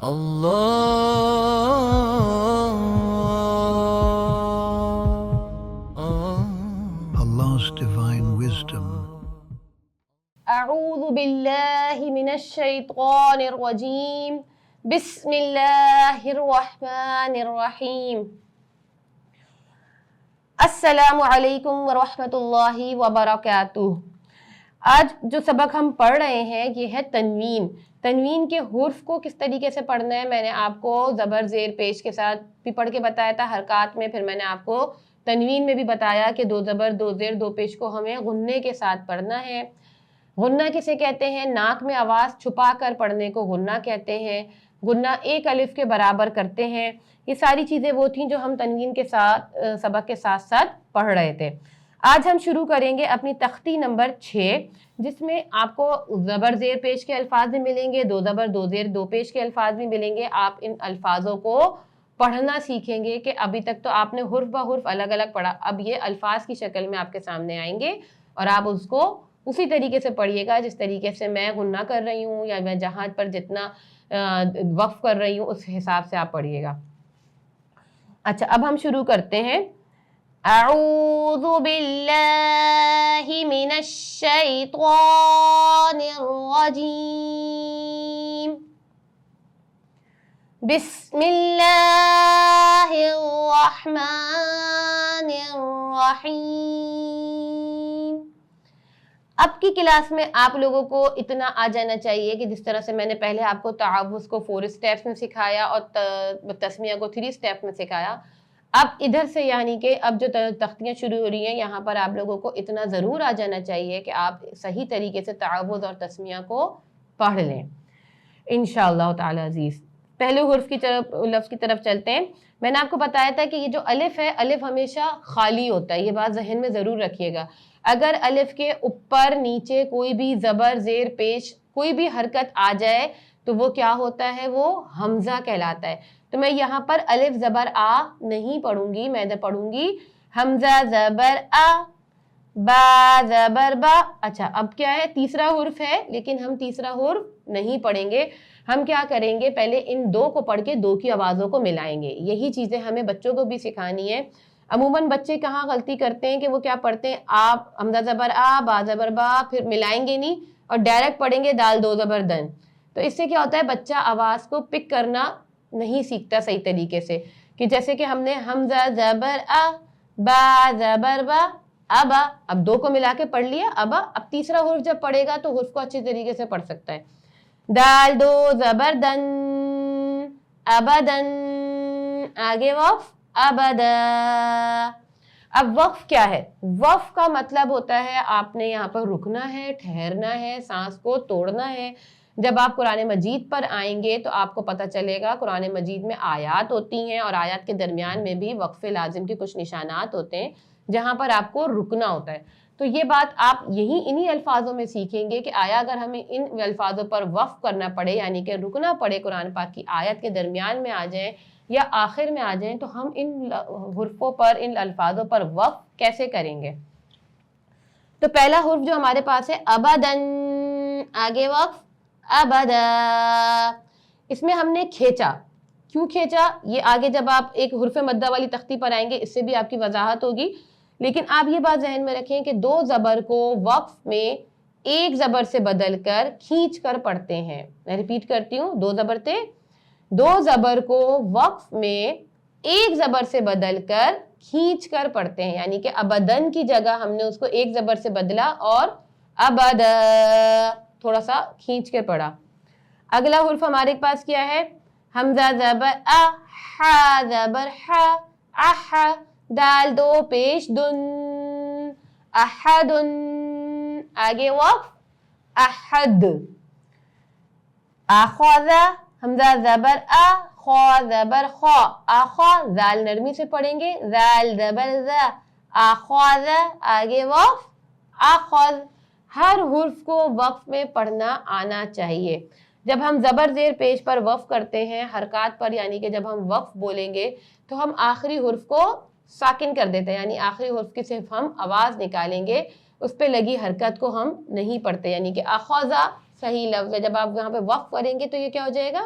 Allah's divine wisdom. اعوذ باللہ من الشیطان الرجیم بسم اللہ الرحمن الرحیم السلام علیکم ورحمۃ اللہ وبرکاتہ۔ آج جو سبق ہم پڑھ رہے ہیں یہ ہے تنوین۔ تنوین کے حرف کو کس طریقے سے پڑھنا ہے میں نے آپ کو زبر زیر پیش کے ساتھ بھی پڑھ کے بتایا تھا حرکات میں، پھر میں نے آپ کو تنوین میں بھی بتایا کہ دو زبر دو زیر دو پیش کو ہمیں غنّے کے ساتھ پڑھنا ہے۔ غنہ کسے کہتے ہیں؟ ناک میں آواز چھپا کر پڑھنے کو غنہ کہتے ہیں۔ غنہ ایک الف کے برابر کرتے ہیں۔ یہ ساری چیزیں وہ تھیں جو ہم تنوین کے ساتھ سبق کے ساتھ ساتھ پڑھ رہے تھے۔ آج ہم شروع کریں گے اپنی تختی نمبر 6 جس میں آپ کو زبر زیر پیش کے الفاظ بھی ملیں گے، دو زبر دو زیر دو پیش کے الفاظ بھی ملیں گے۔ آپ ان الفاظوں کو پڑھنا سیکھیں گے کہ ابھی تک تو آپ نے حرف بہ حرف الگ الگ پڑھا، اب یہ الفاظ کی شکل میں آپ کے سامنے آئیں گے اور آپ اس کو اسی طریقے سے پڑھیے گا جس طریقے سے میں غنہ کر رہی ہوں یا میں جہاں پر جتنا وقف کر رہی ہوں اس حساب سے آپ پڑھیے گا۔ اچھا اب ہم شروع کرتے ہیں۔ اعوذ باللہ من الشیطان الرجیم بسم اللہ الرحمن الرحیم۔ اب کی کلاس میں آپ لوگوں کو اتنا آ جانا چاہیے کہ جس طرح سے میں نے پہلے آپ کو تعوذ کو 4 سٹیپس میں سکھایا اور تسمیہ کو 3 سٹیپس میں سکھایا، اب ادھر سے یعنی کہ اب جو تختیاں شروع ہو رہی ہیں یہاں پر آپ لوگوں کو اتنا ضرور آ جانا چاہیے کہ آپ صحیح طریقے سے تعوذ اور تسمیہ کو پڑھ لیں انشاءاللہ تعالی عزیز۔ پہلے حرف کی طرف لفظ کی طرف چلتے ہیں۔ میں نے آپ کو بتایا تھا کہ یہ جو الف ہے، الف ہمیشہ خالی ہوتا ہے، یہ بات ذہن میں ضرور رکھیے گا۔ اگر الف کے اوپر نیچے کوئی بھی زبر زیر پیش کوئی بھی حرکت آ جائے تو وہ کیا ہوتا ہے؟ وہ حمزہ کہلاتا ہے۔ تو میں یہاں پر الف زبر آ نہیں پڑھوں گی، میں پڑھوں گی حمزہ زبر آ، با زبر با۔ اچھا اب کیا ہے؟ تیسرا حرف ہے لیکن ہم تیسرا حرف نہیں پڑھیں گے۔ ہم کیا کریں گے؟ پہلے ان دو کو پڑھ کے دو کی آوازوں کو ملائیں گے۔ یہی چیزیں ہمیں بچوں کو بھی سکھانی ہے۔ عموماً بچے کہاں غلطی کرتے ہیں کہ وہ کیا پڑھتے ہیں؟ آپ حمزہ زبر آ با زبر با، پھر ملائیں گے نہیں اور ڈائریکٹ پڑھیں گے دال دو زبر دن۔ تو اس سے کیا ہوتا ہے؟ بچہ آواز کو پک کرنا نہیں سیکھتا صحیح طریقے سے، کہ جیسے کہ ہم نے حمزہ زبر آ با زبر با ابا، اب دو کو ملا کے پڑھ لیا ابا، اب تیسرا حرف جب پڑھے گا تو حرف کو اچھے طریقے سے پڑھ سکتا ہے۔ دال دو زبر دن ابدن، آگے وقف ابدا۔ اب وقف کیا ہے؟ وقف کا مطلب ہوتا ہے آپ نے یہاں پر رکنا ہے، ٹھہرنا ہے، سانس کو توڑنا ہے۔ جب آپ قرآن مجید پر آئیں گے تو آپ کو پتہ چلے گا قرآن مجید میں آیات ہوتی ہیں اور آیات کے درمیان میں بھی وقف لازم کے کچھ نشانات ہوتے ہیں جہاں پر آپ کو رکنا ہوتا ہے۔ تو یہ بات آپ انہی الفاظوں میں سیکھیں گے کہ آیا اگر ہمیں ان الفاظوں پر وقف کرنا پڑے یعنی کہ رکنا پڑے قرآن پاک کی آیت کے درمیان میں آ جائیں یا آخر میں آ جائیں تو ہم ان حرفوں پر ان الفاظوں پر وقف کیسے کریں گے؟ تو پہلا حرف جو ہمارے پاس ہے ابدن، آگے وقف ابدا۔ اس میں ہم نے کھینچا، کیوں کھینچا یہ آگے جب آپ ایک حرف مدہ والی تختی پر آئیں گے اس سے بھی آپ کی وضاحت ہوگی، لیکن آپ یہ بات ذہن میں رکھیں کہ دو زبر کو وقف میں ایک زبر سے بدل کر کھینچ کر پڑھتے ہیں۔ میں ریپیٹ کرتی ہوں، دو زبر تھے، دو زبر کو وقف میں ایک زبر سے بدل کر کھینچ کر پڑھتے ہیں، یعنی کہ ابدن کی جگہ ہم نے اس کو ایک زبر سے بدلا اور ابدا تھوڑا سا کھینچ کے پڑھا۔ اگلا حرف ہمارے پاس کیا ہے؟ حمزہ زبر ا، ہا زبر ہا، اح، دال دو پیش دن، احدن، آگے وقف احد۔ اخذ، حمزہ زبر ا، خا زبر خا، اخا، زال نرمی سے پڑھیں گے، زال زبر زا، اخذ، آگے وقف اخذ۔ ہر حرف کو وقف میں پڑھنا آنا چاہیے۔ جب ہم زبر زیر پیش پر وقف کرتے ہیں حرکات پر یعنی کہ جب ہم وقف بولیں گے تو ہم آخری حرف کو ساکن کر دیتے ہیں، یعنی آخری حرف کی صرف ہم آواز نکالیں گے، اس پہ لگی حرکت کو ہم نہیں پڑھتے، یعنی کہ اخذا صحیح لفظ ہے۔ جب آپ یہاں پہ وقف کریں گے تو یہ کیا ہو جائے گا؟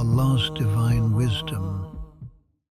Allah's divine wisdom